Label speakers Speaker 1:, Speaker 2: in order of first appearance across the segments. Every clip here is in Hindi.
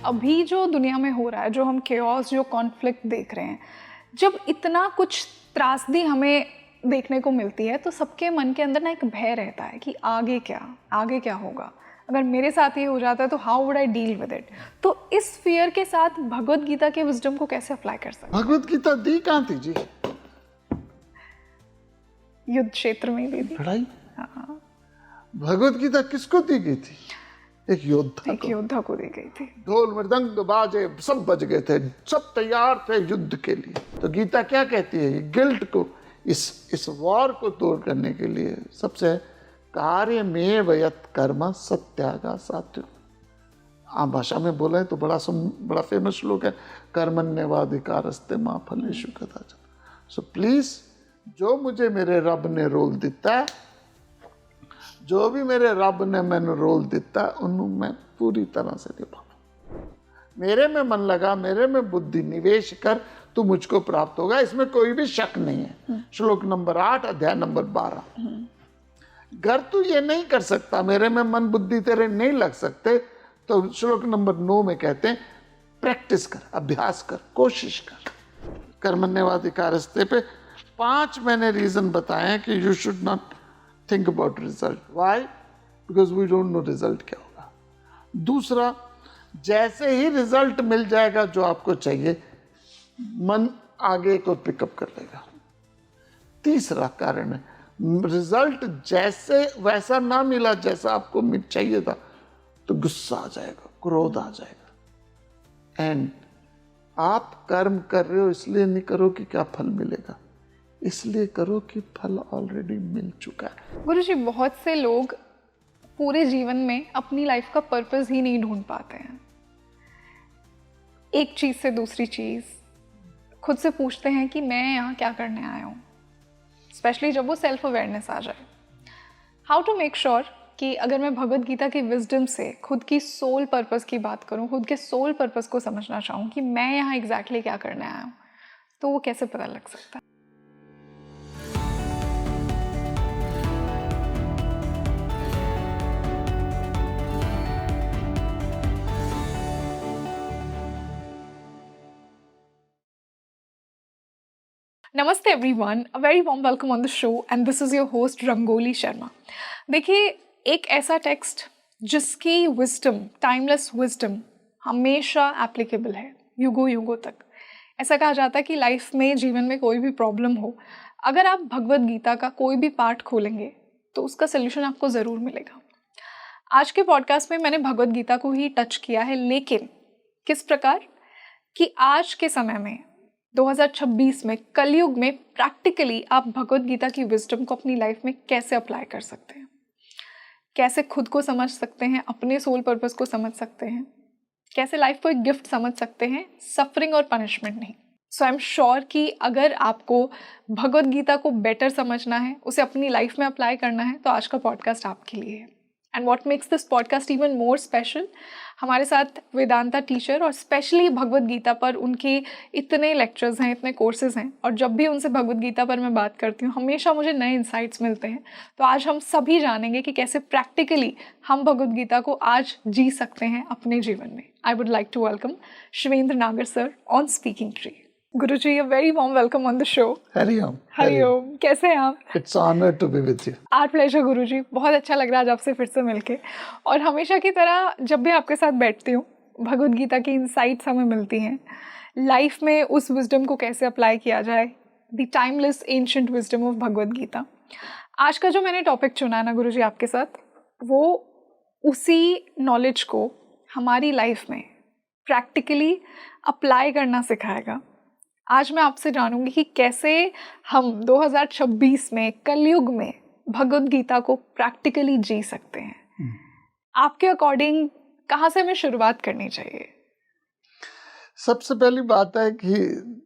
Speaker 1: अभी जो दुनिया में हो रहा है, जो हम केओस, जो कॉन्फ्लिक्ट देख रहे हैं, जब इतना कुछ त्रासदी हमें देखने को मिलती है तो सबके मन के अंदर ना एक भय रहता है कि आगे क्या होगा, अगर मेरे साथ ये हो जाता है तो how would I deal with it. तो इस फियर के साथ भगवत गीता के विजडम को कैसे अप्लाई कर सकते हैं?
Speaker 2: भगवत गीता दी कहाँ थी जी?
Speaker 1: युद्ध क्षेत्र में दी थी।
Speaker 2: लड़ाई।
Speaker 1: हाँ।
Speaker 2: भगवत गीता किसको दी गई थी? एक योद्धा
Speaker 1: को दी गई थी।
Speaker 2: ढोल मृदंग बाजे सब बज गए थे, सब तैयार थे युद्ध के लिए। तो गीता क्या कहती है? गिल्ट को, इस वॉर को दूर करने के लिए सबसे कार्य में वयत कर्म सत्यागा सात्विक। आम भाषा में बोले तो बड़ा फेमस श्लोक है, कर्मण्यवाधिकारस्ते मां फलेषु कदाचन। सो प्लीज, जो मुझे मेरे रब ने रोल दिता है, जो भी मेरे रब ने मैंने रोल दिता है, उन्हें मैं पूरी तरह से निभाऊं। मेरे में मन लगा, मेरे में बुद्धि निवेश कर, तो मुझको प्राप्त होगा, इसमें कोई भी शक नहीं है। श्लोक नंबर 8 अध्याय नंबर 12। अगर तू ये नहीं कर सकता, मेरे में मन बुद्धि तेरे नहीं लग सकते, तो श्लोक नंबर 9 में कहते हैं प्रैक्टिस कर, अभ्यास कर, कोशिश कर। कर्मण्यवाधिकारस्ते पे 5 मैंने रीजन बताए हैं कि you should not think about result. Why? Because we don't know result क्या होगा। दूसरा, जैसे ही रिजल्ट मिल जाएगा जो आपको चाहिए, मन आगे को पिकअप कर लेगा। तीसरा कारण है, रिजल्ट जैसे वैसा ना मिला जैसा आपको चाहिए था, तो गुस्सा आ जाएगा, क्रोध आ जाएगा। एंड आप कर्म कर रहे हो इसलिए नहीं करो कि क्या फल मिलेगा, इसलिए करो कि फल ऑलरेडी मिल चुका है।
Speaker 1: गुरुजी, बहुत से लोग पूरे जीवन में अपनी लाइफ का पर्पस ही नहीं ढूंढ पाते हैं। एक चीज से दूसरी चीज खुद से पूछते हैं कि मैं यहाँ क्या करने आया हूँ, स्पेशली जब वो सेल्फ अवेयरनेस आ जाए। हाउ टू मेक श्योर कि अगर मैं भगवत गीता की विजडम से खुद की सोल पर्पस की बात करूँ, खुद के सोल पर्पस को समझना चाहूँ कि मैं यहाँ एग्जैक्टली क्या करने आया हूँ, तो वो कैसे पता लग सकता है? नमस्ते everyone, a very warm welcome on the show and this is your host Rangoli Sharma. देखिए, एक ऐसा टेक्स्ट जिसकी विजडम, टाइमलेस विजडम, हमेशा एप्लीकेबल है युगों युगों तक। ऐसा कहा जाता है कि लाइफ में, जीवन में कोई भी प्रॉब्लम हो, अगर आप भगवत गीता का कोई भी पार्ट खोलेंगे तो उसका सोल्यूशन आपको ज़रूर मिलेगा। आज के पॉडकास्ट में मैंने भगवत गीता को ही टच किया है, लेकिन किस प्रकार कि आज के समय में 2026 में, कलयुग में, प्रैक्टिकली आप भगवत गीता की विजडम को अपनी लाइफ में कैसे अप्लाई कर सकते हैं, कैसे खुद को समझ सकते हैं, अपने सोल पर्पस को समझ सकते हैं, कैसे लाइफ को एक गिफ्ट समझ सकते हैं, सफरिंग और पनिशमेंट नहीं। सो आई एम श्योर कि अगर आपको भगवत गीता को बेटर समझना है, उसे अपनी लाइफ में अप्लाई करना है, तो आज का पॉडकास्ट आपके लिए है। And what makes this podcast even more special, हमारे साथ वेदांता टीचर और स्पेशली भगवत गीता पर उनके इतने लेक्चर्स हैं, इतने कोर्सेज हैं, और जब भी उनसे भगवत गीता पर मैं बात करती हूँ हमेशा मुझे नए इंसाइट्स मिलते हैं। तो आज हम सभी जानेंगे कि कैसे प्रैक्टिकली हम भगवत गीता को आज जी सकते हैं अपने जीवन में। I would like to welcome Shivendra Nagar sir on Speaking Tree. Guruji, a very warm welcome on the show.
Speaker 2: हरिओम।
Speaker 1: हरिओम, कैसे हैं आप?
Speaker 2: It's honour to be with you.
Speaker 1: Our pleasure Guruji, बहुत अच्छा लग रहा है आज आपसे फिर से मिलके। और हमेशा की तरह जब भी आपके साथ बैठती हूँ, भगवत गीता की इंसाइट्स हमें मिलती हैं। लाइफ में उस विजडम को कैसे अप्लाई किया जाए, the timeless ancient wisdom of Bhagavad Gita. आज का जो मैंने टॉपिक चुना है ना गुरुजी आपके साथ, वो उसी नॉलेज को हमारी लाइफ में प्रैक्टिकली अप्लाई करना सिखाएगा। आज मैं आपसे जानूंगी कि कैसे हम 2026 में, कलयुग में, भगवत गीता को प्रैक्टिकली जी सकते हैं। आपके अकॉर्डिंग कहाँ से हमें शुरुआत करनी चाहिए?
Speaker 2: सबसे पहली बात है कि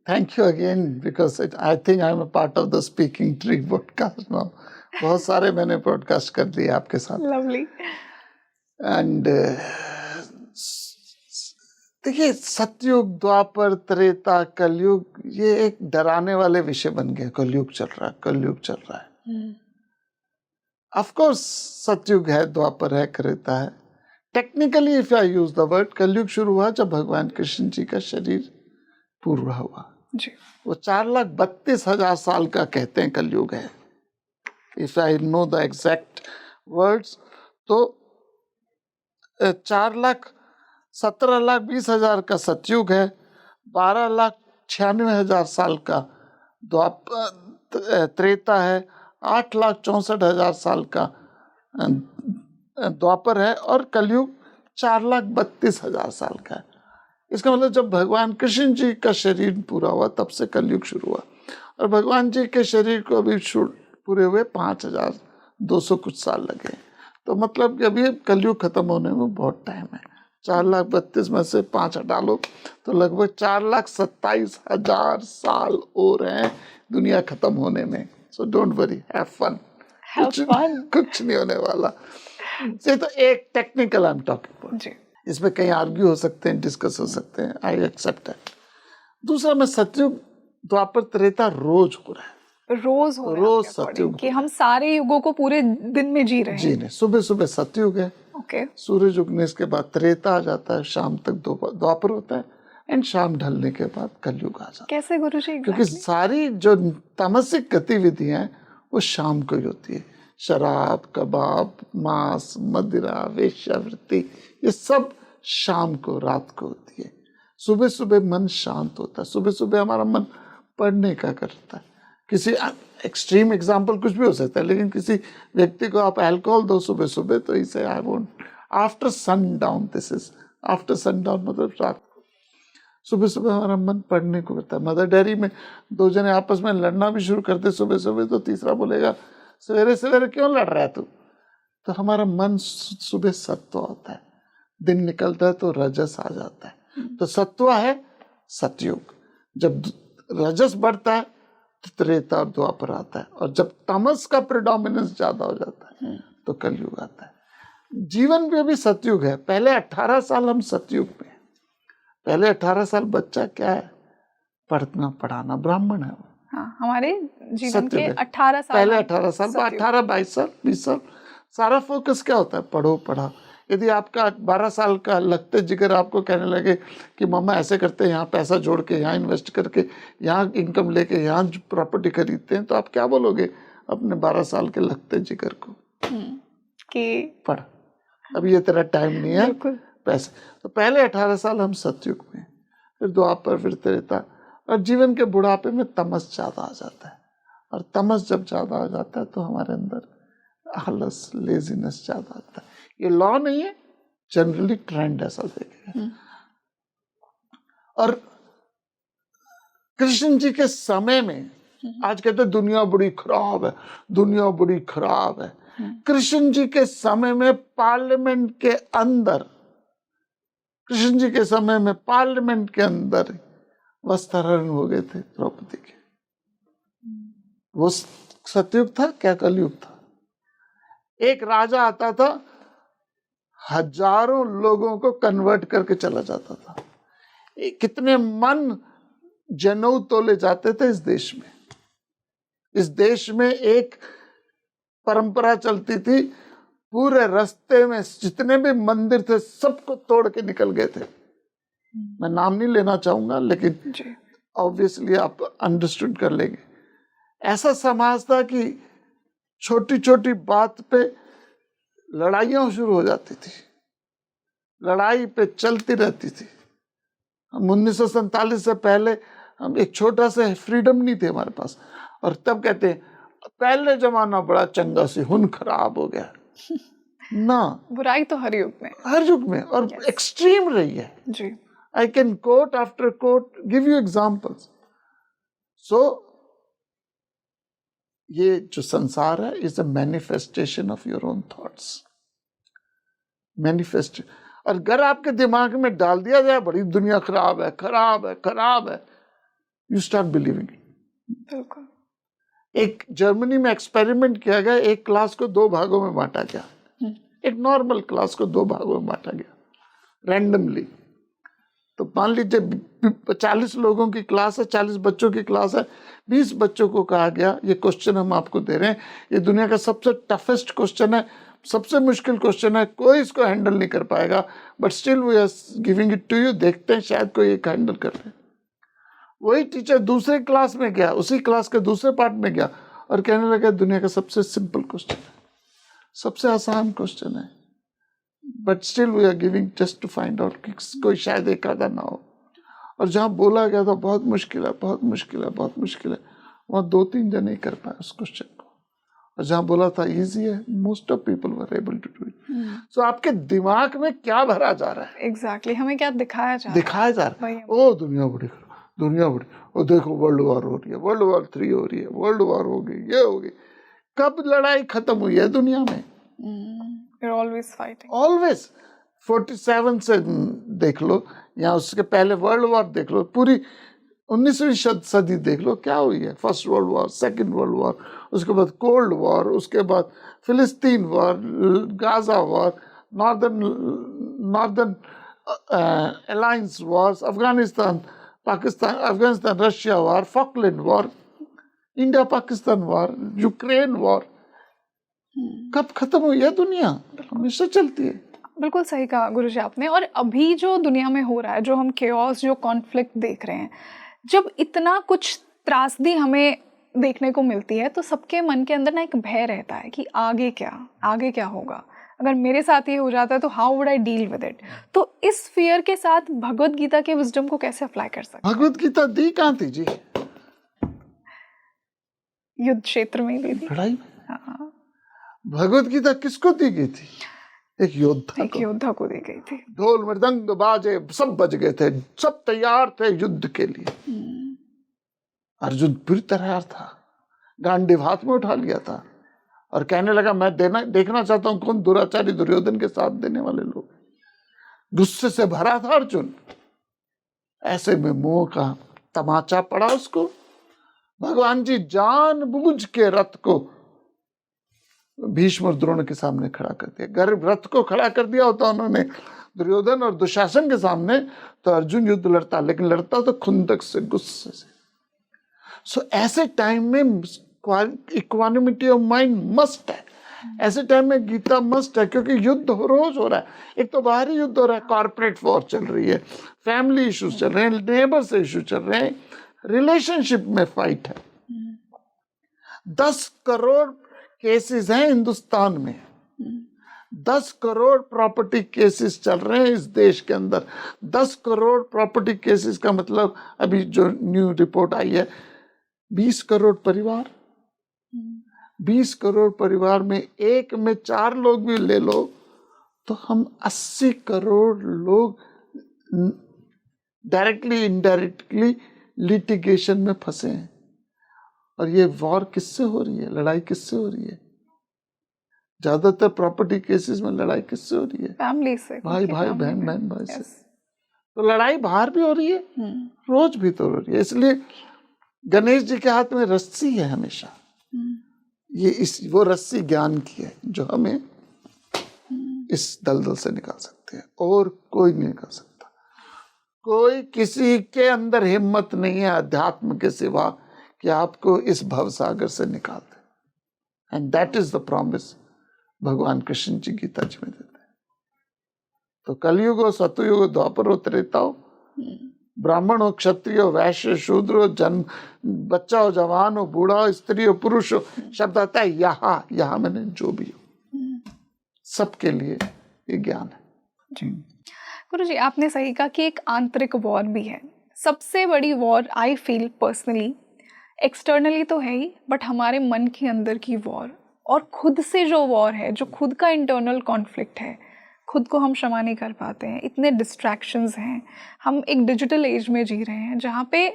Speaker 2: thank you again, because I think I am a part of the speaking tree podcast now. बहुत सारे मैंने पॉडकास्ट कर दिए आपके साथ।
Speaker 1: लवली।
Speaker 2: एंड देखिए, सतयुग, द्वापर, त्रेता, कलयुग, ये एक डराने वाले विषय बन गए। कलयुग चल रहा है, कलयुग चल रहा है। ऑफ कोर्स सतयुग है, द्वापर है, त्रेता है, technically if I use the word, कलयुग शुरू हुआ जब भगवान कृष्ण जी का शरीर पूरा हुआ।
Speaker 1: जी।
Speaker 2: वो 4,32,000 साल का कहते हैं कलयुग है। If I know the exact words तो 4,17,20,000 का सतयुग है, 12,96,000 साल का त्रेता है, 8,64,000 साल का द्वापर है और कलयुग 4,32,000 साल का है। इसका मतलब जब भगवान कृष्ण जी का शरीर पूरा हुआ तब से कलयुग शुरू हुआ, और भगवान जी के शरीर को अभी पूरे हुए 5,200 कुछ साल लगे। तो मतलब कि अभी कलयुग खत्म होने में बहुत टाइम है। 4,32,000 में से 5 हटा लो तो लगभग 4,27,000 साल और हैं दुनिया खत्म होने में। So don't worry, have fun. कुछ नहीं होने वाला। ये तो एक technical I am talking about. इसमें कहीं आर्ग्यू हो सकते हैं, डिस्कस हो सकते हैं, आई एक्सेप्ट दैट। दूसरा में सतयुग द्वापर त्रेता रोज हो रहा है,
Speaker 1: रोज सतयुग कि हम सारे युगों को पूरे दिन में जी रहे हैं।
Speaker 2: जी नहीं, सुबह सुबह सतयुग है,
Speaker 1: ओके,
Speaker 2: सूरज उगने के बाद त्रेता आ जाता है, शाम तक द्वापर होता है, एंड शाम ढलने के बाद कलयुग आ जाता है।
Speaker 1: कैसे गुरुजी?
Speaker 2: क्योंकि सारी जो तामसिक गतिविधियां हैं वो शाम को ही होती है। शराब, कबाब, मांस, मदिरा, वेश्यावृत्ति, ये सब शाम को, रात को होती है। सुबह सुबह मन शांत होता है, सुबह सुबह हमारा मन पढ़ने का करता है। किसी एक्सट्रीम एग्जाम्पल कुछ भी हो सकता है, लेकिन किसी व्यक्ति को आप अल्कोहल दो सुबह सुबह तो इसे I won't, after sundown, this is after sundown मतलब रात को। सुबह सुबह हमारा मन पढ़ने को करता है। मदर डेयरी में 2 जने आपस में लड़ना भी शुरू करते सुबह सुबह तो तीसरा बोलेगा सवेरे सवेरे क्यों लड़ रहा है तू। तो हमारा मन सुबह सत्व होता है, दिन निकलता है तो रजस आ जाता है। तो सत्व है सतयुग। जब रजस बढ़ता है तो त्रेता और द्वापर आता है, और जब तमस का प्रिडोमिनेंस ज्यादा हो जाता है तो कलयुग आता है। जीवन में भी सतयुग है। पहले 18 साल हम सतयुग में, पहले 18 साल बच्चा क्या है, पढ़ना पढ़ाना, ब्राह्मण है वो।
Speaker 1: हाँ, हमारे जीवन के 18 साल,
Speaker 2: पहले 18 साल, 18, 22 साल, 20 साल, सारा फोकस क्या होता है, पढ़ो पढ़ा। यदि आपका 12 साल का लगते जिगर आपको कहने लगे कि मम्मा ऐसे करते हैं, यहाँ पैसा जोड़ के, यहाँ इन्वेस्ट करके, यहाँ इनकम लेके, यहाँ प्रॉपर्टी खरीदते हैं, तो आप क्या बोलोगे अपने 12 साल के लगते जिगर को
Speaker 1: कि
Speaker 2: पढ़, अभी ये तेरा टाइम नहीं है पैसे। तो पहले 18 साल हम सतयुग में, फिर द्वापर, फिर त्रेता, और जीवन के बुढ़ापे में तमस ज्यादा आ जाता है। और तमस जब ज्यादा आ जाता है तो हमारे अंदर आलस, लेजीनेस ज्यादा आता है। ये लॉ नहीं है, जनरली ट्रेंड ऐसा देखेगा। और कृष्ण जी के समय में, आज कहते हैं दुनिया बड़ी खराब है, दुनिया बड़ी खराब है। कृष्ण जी के समय में पार्लियामेंट के अंदर, कृष्ण जी के समय में पार्लियामेंट के अंदर वस्त्राहरण हो गए थे द्रौपदी के। वो सतयुग था क्या कलयुग था? एक राजा आता था, हजारों लोगों को कन्वर्ट करके चला जाता था। कितने मन जनेऊ तोले जाते थे इस देश में। इस देश में एक परंपरा चलती थी, पूरे रास्ते में जितने भी मंदिर थे सबको तोड़ के निकल गए थे। मैं नाम नहीं लेना चाहूंगा, लेकिन ऑब्वियसली आप अंडरस्टूड कर लेंगे। ऐसा समाज था कि छोटी छोटी बात पे लड़ाइयां शुरू हो जाती थी, लड़ाई पे चलती रहती थी। हम 1947 से पहले हम एक छोटा सा फ्रीडम नहीं थे हमारे पास, और तब कहते हैं पहले जमाना बड़ा चंगा सी, हुन खराब हो गया ना।
Speaker 1: बुराई तो हर युग में,
Speaker 2: हर युग में, और एक्सट्रीम रही है
Speaker 1: जी।
Speaker 2: I can quote after quote give you examples. So ये जो संसार है is a manifestation of your own thoughts. Manifest. और अगर आपके दिमाग में डाल दिया जाए बड़ी दुनिया खराब है, खराब है, खराब है, you start believing it.
Speaker 1: बिल्कुल।
Speaker 2: एक जर्मनी में एक्सपेरिमेंट किया गया, एक क्लास को 2 भागों में बांटा गया। एक नॉर्मल क्लास को 2 भागों में बांटा गया रैंडमली। तो मान लीजिए 40 लोगों की क्लास है, 40 बच्चों की क्लास है, 20 बच्चों को कहा गया ये क्वेश्चन हम आपको दे रहे हैं, ये दुनिया का सबसे टफेस्ट क्वेश्चन है, सबसे मुश्किल क्वेश्चन है, कोई इसको हैंडल नहीं कर पाएगा, but still we are giving it to you, देखते हैं शायद कोई एक हैंडल कर ले। वही टीचर दूसरे क्लास में गया, उसी क्लास के दूसरे पार्ट में गया और कहने लगा दुनिया का सबसे सिंपल क्वेश्चन है, सबसे आसान क्वेश्चन है, but still we are giving just to find out कि कोई शायद एक आधा ना हो। और जहाँ बोला गया था बहुत मुश्किल है, बहुत मुश्किल है, बहुत मुश्किल है, वहाँ 2-3 जने ही कर पाए उस क्वेश्चन को। और जहाँ बोला था इजी है, most of people were able to do it. So आपके दिमाग में क्या भरा जा रहा है?
Speaker 1: एग्जैक्टली हमें क्या दिखाया जा
Speaker 2: रहा है? ओ दुनिया बड़ी, दुनिया बड़ी, ओ देखो वर्ल्ड वॉर हो रही है, वर्ल्ड वॉर 3 हो रही है, वर्ल्ड वॉर हो गई, ये हो गई। कब लड़ाई खत्म हुई है दुनिया में?
Speaker 1: You're always fighting.
Speaker 2: ऑलवेज। 47 से देख लो, या उसके पहले वर्ल्ड वॉर देख लो, पूरी 19वीं सदी देख लो, क्या हुई है? First world war, second world war, उसके बाद कोल्ड वॉर, उसके बाद फिलिस्तीन war, Gaza war, northern alliance Wars, Afghanistan Russia war, Falkland war, India Pakistan war, Ukraine war. कब खत्म हुई है दुनिया? हमेशा चलती है।
Speaker 1: बिल्कुल सही कहा गुरुजी आपने। और अभी जो दुनिया में हो रहा है, जो हम केओस, जो कॉन्फ्लिक्ट देख रहे हैं, जब इतना कुछ त्रासदी हमें देखने को मिलती है तो सबके मन के अंदर ना एक भय रहता है कि आगे क्या होगा, अगर मेरे साथ ये हो जाता है तो how would I deal with it. तो इस फियर के साथ भगवत गीता के विजडम को कैसे अप्लाई कर सकते हैं?
Speaker 2: भगवत गीता दी कहाँ थी जी?
Speaker 1: युद्ध क्षेत्र में दी थी,
Speaker 2: लड़ाई में। हाँ। भगवत गीता किसको दी गई थी? एक योद्धा को दी गई थी। ढोल मृदंग बाजे सब बज गए थे, सब तैयार थे युद्ध के लिए। अर्जुन पूरी तैयार था, गांडीव हाथ में उठा लिया था और कहने लगा मैं देखना चाहता हूं कौन दुराचारी दुर्योधन के साथ देने वाले लोग। गुस्से से भरा था अर्जुन। ऐसे में मोह का तमाचा पड़ा उसको। भगवान जी जानबूझ के रथ को भीष्म और द्रोण के सामने खड़ा कर दिया। गर्भ रथ को खड़ा कर दिया होता उन्होंने दुर्योधन और दुशासन के सामने, तो अर्जुन युद्ध लड़ता, लेकिन लड़ता तो खुंदक से, गुस्से से। सो ऐसे टाइम में इक्वानिमिटी ऑफ माइंड मस्ट है। ऐसे टाइम में गीता मस्ट है, क्योंकि युद्ध रोज हो रहा है। एक तो बाहरी युद्ध हो रहा है, कॉर्पोरेट वॉर चल रही है, फैमिली इश्यूज चल रहे हैं, नेबर से इश्यू चल रहे हैं, रिलेशनशिप में फाइट है। 10 करोड़ केसेस हैं हिंदुस्तान में, 10 करोड़ प्रॉपर्टी केसेस चल रहे हैं इस देश के अंदर। 10 करोड़ प्रॉपर्टी केसेस का मतलब अभी जो न्यू रिपोर्ट आई है, 20 करोड़ परिवार, 20 करोड़ परिवार में 1 में 4 लोग भी ले लो तो हम 80 करोड़ लोग डायरेक्टली इनडायरेक्टली लिटिगेशन में फंसे हैं। और ये वॉर किससे हो रही है? लड़ाई किससे हो रही है? ज्यादातर प्रॉपर्टी केसेस में लड़ाई किससे हो रही है?
Speaker 1: फैमिली से,
Speaker 2: भाई बहन भाई से। तो लड़ाई बाहर भी हो रही है, रोज भी तो हो रही है। इसलिए गणेश जी के हाथ में रस्सी है हमेशा। ये वो रस्सी ज्ञान की है जो हमें इस दलदल से निकाल सकते हैं, और कोई नहीं निकाल सकता। कोई किसी के अंदर हिम्मत नहीं है अध्यात्म के सिवा कि आपको इस भवसागर से निकाल दे। And that is the promise Bhagwan Krishna जी गीता जी में देते हैं। तो कलयुग हो, सतयुग, द्वापर हो, त्रेता हो, ब्राह्मण हो, क्षत्रिय हो, वैश्य, शूद्र हो, जन्म बच्चा हो, जवान हो, बूढ़ा हो, स्त्री हो, पुरुष हो, शब्द आता है यहाँ मैंने जो भी हो, सबके लिए ये ज्ञान है।
Speaker 1: गुरु जी आपने सही कहा कि एक आंतरिक वॉर भी है। सबसे बड़ी war I feel personally, externally तो है ही, बट हमारे मन के अंदर की वॉर, और खुद से जो वॉर है, जो खुद का इंटरनल कॉन्फ्लिक्ट है, खुद को हम क्षमा नहीं कर पाते हैं। इतने डिस्ट्रैक्शंस हैं, हम एक डिजिटल एज में जी रहे हैं जहाँ पे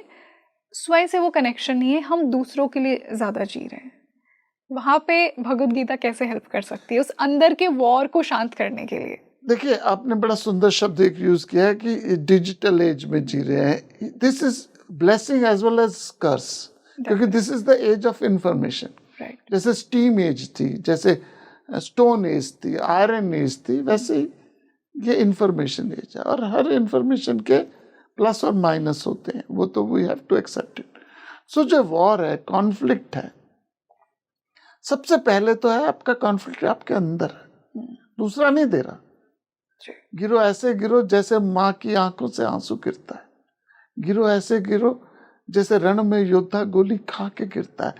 Speaker 1: स्वयं से वो कनेक्शन नहीं है, हम दूसरों के लिए ज़्यादा जी रहे हैं। वहाँ पे भगवद गीता कैसे हेल्प कर सकती है उस अंदर के वॉर को शांत करने के लिए?
Speaker 2: देखिए, आपने बड़ा सुंदर शब्द एक यूज किया है कि डिजिटल एज में जी रहे हैं। This is blessing as well as curse, क्योंकि this is the age of information. जैसे स्टीम एज थी, जैसे स्टोन एज थी, आयरन एज थी, वैसे ही ये इंफॉर्मेशन एज है। और हर इंफॉर्मेशन के प्लस और माइनस होते हैं, वो तो we have to accept it. So जो वॉर है, कॉन्फ्लिक्ट है, सबसे पहले तो है आपका कॉन्फ्लिक्ट आपके अंदर है। दूसरा नहीं दे रहा।
Speaker 1: जी।
Speaker 2: गिरो ऐसे गिरो जैसे माँ की आंखों से आंसू गिरता है, गिरो ऐसे गिरो जैसे रण में योद्धा गोली खा के गिरता है,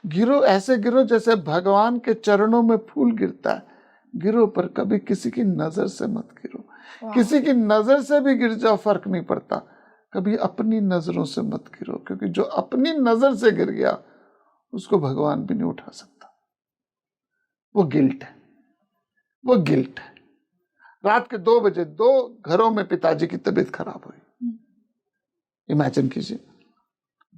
Speaker 2: गिरो ऐसे गिरो जैसे भगवान के चरणों में फूल गिरता है, गिरो पर कभी किसी की नजर से मत गिरो। किसी की नजर से भी गिर जाओ फर्क नहीं पड़ता, कभी अपनी नजरों से मत गिरो, क्योंकि जो अपनी नजर से गिर गया उसको भगवान भी नहीं उठा सकता। वो गिल्ट है, वो गिल्ट है। रात के 2 बजे 2 घरों में पिताजी की तबीयत खराब हुई। इमेजिन कीजिए,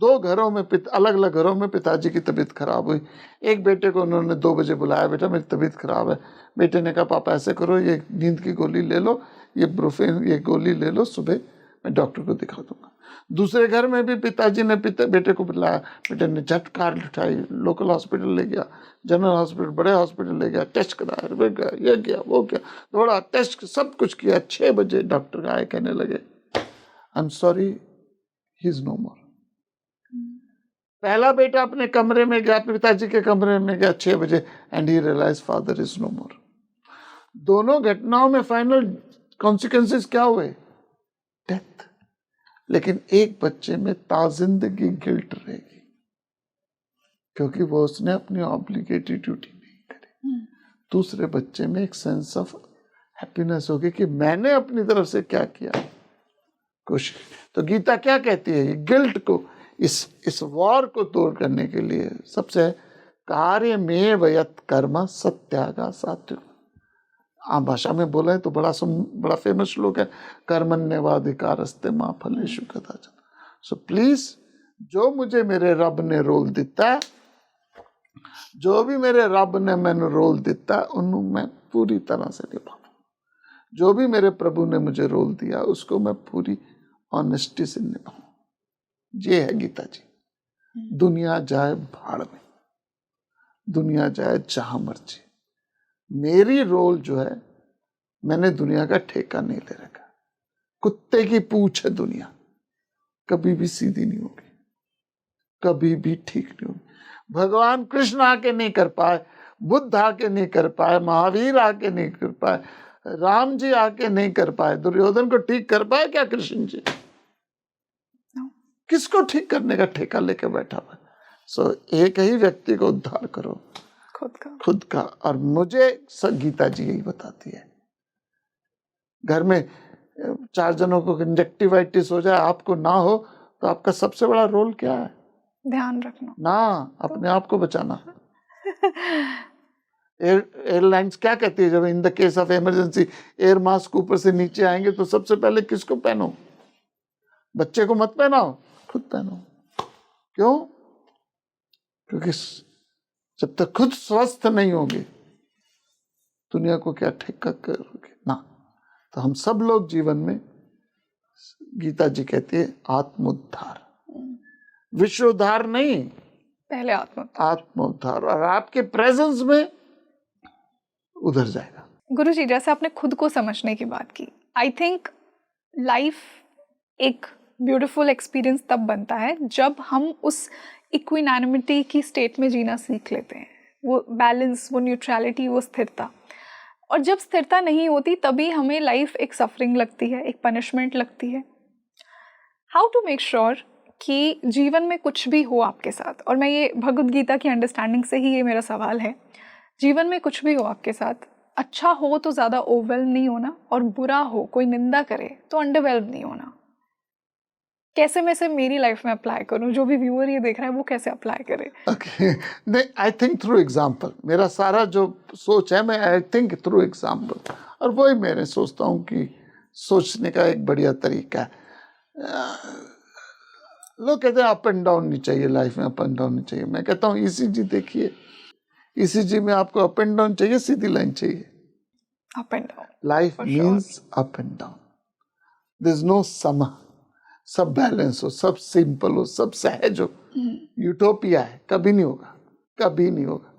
Speaker 2: 2 घरों में अलग अलग घरों में पिताजी की तबीयत खराब हुई। एक बेटे को उन्होंने 2 बजे बुलाया, बेटा मेरी तबीयत खराब है। बेटे ने कहा पापा ऐसे करो, ये नींद की गोली ले लो, ये ब्रोफेन ये गोली ले लो, सुबह मैं डॉक्टर को दिखा दूंगा। दूसरे घर में भी पिताजी ने बेटे को बुलाया, बेटे ने झट कार उठाई, लोकल हॉस्पिटल ले गया, जनरल हॉस्पिटल, बड़े हॉस्पिटल ले गया, टेस्ट कराया, ये किया वो किया, थोड़ा टेस्ट सब कुछ किया। 6 बजे डॉक्टर आए, कहने लगे I am sorry he is no more. पहला बेटा अपने कमरे में गया, पिताजी के कमरे में गया 6 बजे, and he realise father is no more. दोनों घटनाओं में फाइनल कॉन्सिक्वेंसेस क्या हुए? डेथ। लेकिन एक बच्चे में ताजिंदगी गिल्ट रहेगी, क्योंकि वो उसने अपनी ऑब्लिगेटरी ड्यूटी नहीं करी। दूसरे बच्चे में एक सेंस ऑफ हैप्पीनेस होगी कि मैंने अपनी तरफ से क्या किया, कोशिश। तो गीता क्या कहती है? ये गिल्ट को, इस वॉर को दूर करने के लिए सबसे कार्य में वयत कर्म सत्यागा सात्विक। आम भाषा में बोले तो बड़ा फेमस श्लोक है, कर्मण्यवाधिकारस्ते मां फलेषु कदाचन। सो प्लीज, जो मुझे मेरे रब ने रोल दिता है, जो भी मेरे रब ने मैंने रोल दिता है, उन्हें मैं पूरी तरह से निभाऊं। जो भी मेरे प्रभु ने मुझे रोल दिया उसको मैं पूरी ऑनेस्टी से निभाऊं। ये है गीता जी। दुनिया जाए भाड़ में, दुनिया जाए जहां मर्जी, मेरी रोल जो है, मैंने दुनिया का ठेका नहीं ले रखा। कुत्ते की पूंछ है दुनिया, कभी भी सीधी नहीं होगी, कभी भी ठीक नहीं होगी। भगवान कृष्ण आके नहीं कर पाए, बुद्ध आके नहीं कर पाए, महावीर आके नहीं कर पाए, राम जी आके नहीं कर पाए, दुर्योधन को ठीक कर पाए क्या कृष्ण जी? किसको ठीक करने का ठेका लेके बैठा हुआ? सो एक ही व्यक्ति को उद्धार करो, खुद का। और मुझे गीता जी यही बताती है। घर में 4 जनों को कंजक्टिवाइटिस हो जाए, आपको ना हो, तो आपका सबसे बड़ा रोल क्या है?
Speaker 1: ध्यान रखना
Speaker 2: ना, अपने आप को बचाना। एयरलाइंस क्या कहती है, जब in the case of emergency air mask ऊपर से नीचे आएंगे तो सबसे पहले किसको पहनो? बच्चे को मत पहनाओ, खुद पहनो। क्यों? क्योंकि जब तक खुद स्वस्थ नहीं होगे, दुनिया को क्या ठेका करोगे ना। तो हम सब लोग जीवन में, गीता जी कहती है, आत्मोद्धार, विश्व उद्धार नहीं,
Speaker 1: पहले
Speaker 2: आत्मोद्धार। और आपके प्रेजेंस में उधर जाएगा।
Speaker 1: गुरुजी, जैसे आपने खुद को समझने की बात की, आई थिंक लाइफ एक ब्यूटीफुल एक्सपीरियंस तब बनता है जब हम उस इक्विनैनिमिटी की स्टेट में जीना सीख लेते हैं। वो बैलेंस, वो न्यूट्रलिटी, वो स्थिरता। और जब स्थिरता नहीं होती तभी हमें लाइफ एक सफरिंग लगती है, एक पनिशमेंट लगती है। हाउ टू मेक श्योर कि जीवन में कुछ भी हो आपके साथ, और मैं ये भगवद गीता की अंडरस्टैंडिंग से ही ये मेरा सवाल है, जीवन में कुछ भी हो आपके साथ, अच्छा हो तो ज़्यादा ओवरवेल्म नहीं होना, और बुरा हो, कोई निंदा करे तो अंडरवेल्म नहीं होना। कैसे मैं से मेरी लाइफ में अप्लाई करूं? जो भी व्यूअर ये देख रहा है वो कैसे अप्लाई करे?
Speaker 2: ओके, नहीं, आई थिंक थ्रू एग्जाम्पल। मेरा सारा जो सोच है, मैं आई थिंक थ्रू एग्जाम्पल, और वही मैंने सोचता हूँ कि सोचने का एक बढ़िया तरीका है। लोग कहते हैं अप एंड डाउन नहीं चाहिए लाइफ में, अप एंड डाउन नहीं चाहिए। मैं कहता हूँ ईसीजी देखिए, ईसीजी में आपको अप एंड डाउन चाहिए, सीधी लाइन चाहिए?
Speaker 1: Up and down.
Speaker 2: Life means up and down, there is no some, सब बैलेंस हो, सब सिंपल हो, सब सहज हो। यूटोपिया है, कभी नहीं होगा, कभी नहीं होगा।